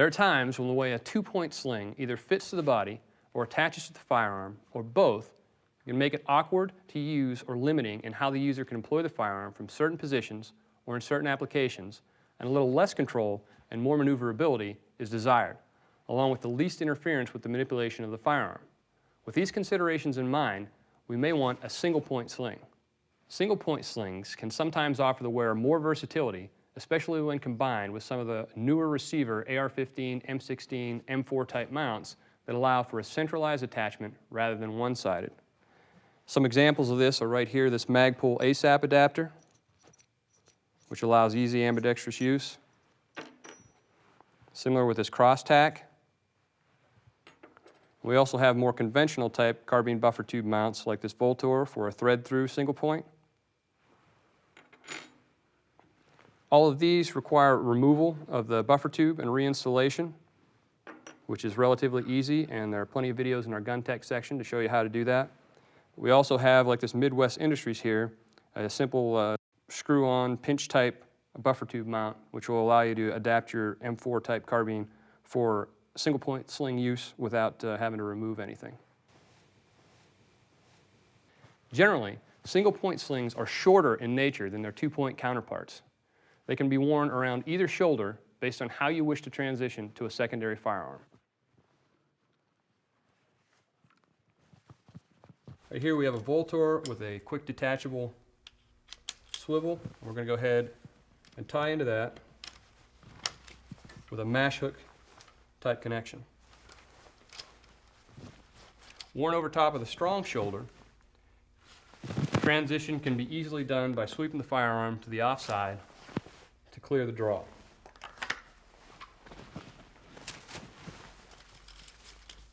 There are times when the way a two-point sling either fits to the body or attaches to the firearm, or both, can make it awkward to use or limiting in how the user can employ the firearm from certain positions or in certain applications, and a little less control and more maneuverability is desired, along with the least interference with the manipulation of the firearm. With these considerations in mind, we may want a single-point sling. Single-point slings can sometimes offer the wearer more versatility, especially when combined with some of the newer receiver AR-15, M16, M4 type mounts that allow for a centralized attachment rather than one-sided. Some examples of this are right here, this Magpul ASAP adapter, which allows easy ambidextrous use. Similar with this cross tack. We also have more conventional type carbine buffer tube mounts like this Voltor for a thread-through single point. All of these require removal of the buffer tube and reinstallation, which is relatively easy, and there are plenty of videos in our gun tech section to show you how to do that. We also have, like this Midwest Industries here, a simple screw-on pinch type buffer tube mount, which will allow you to adapt your M4 type carbine for single point sling use without having to remove anything. Generally, single point slings are shorter in nature than their two-point counterparts. They can be worn around either shoulder based on how you wish to transition to a secondary firearm. Right here we have a Voltor with a quick detachable swivel. We're going to go ahead and tie into that with a mash hook type connection. Worn over top of the strong shoulder, the transition can be easily done by sweeping the firearm to the offside to clear the draw.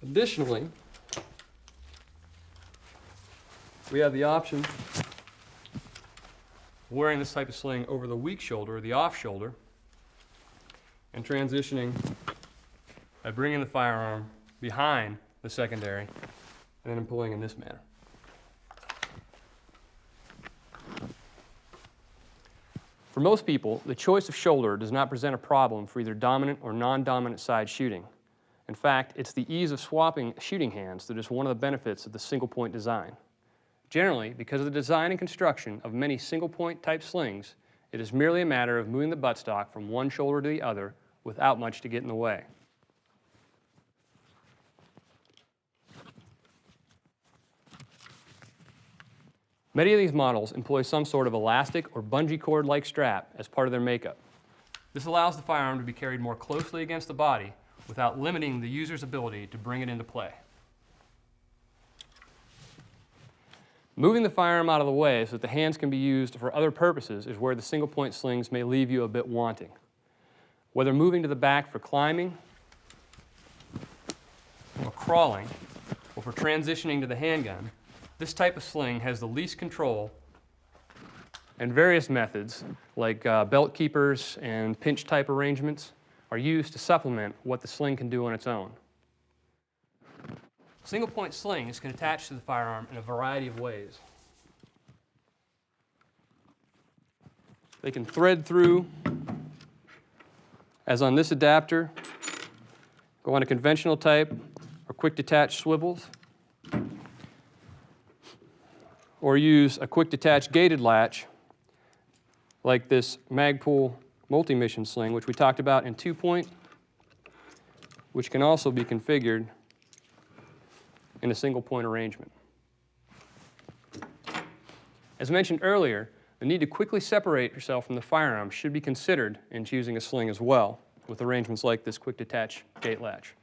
Additionally, we have the option of wearing this type of sling over the weak shoulder, or the off shoulder, and transitioning by bringing the firearm behind the secondary and then pulling in this manner. For most people, the choice of shoulder does not present a problem for either dominant or non-dominant side shooting. In fact, it's the ease of swapping shooting hands that is one of the benefits of the single-point design. Generally, because of the design and construction of many single-point type slings, it is merely a matter of moving the buttstock from one shoulder to the other without much to get in the way. Many of these models employ some sort of elastic or bungee cord-like strap as part of their makeup. This allows the firearm to be carried more closely against the body without limiting the user's ability to bring it into play. Moving the firearm out of the way so that the hands can be used for other purposes is where the single-point slings may leave you a bit wanting. Whether moving to the back for climbing, or crawling, or for transitioning to the handgun, this type of sling has the least control, and various methods like belt keepers and pinch type arrangements are used to supplement what the sling can do on its own. Single-point slings can attach to the firearm in a variety of ways. They can thread through, as on this adapter, go on a conventional type or quick detach swivels, or use a quick detach gated latch like this Magpul multi-mission sling, which we talked about in two-point, which can also be configured in a single-point arrangement. As mentioned earlier, the need to quickly separate yourself from the firearm should be considered in choosing a sling as well, with arrangements like this quick detach gate latch.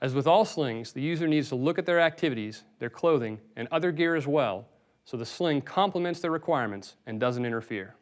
As with all slings, the user needs to look at their activities, their clothing, and other gear as well, so the sling complements their requirements and doesn't interfere.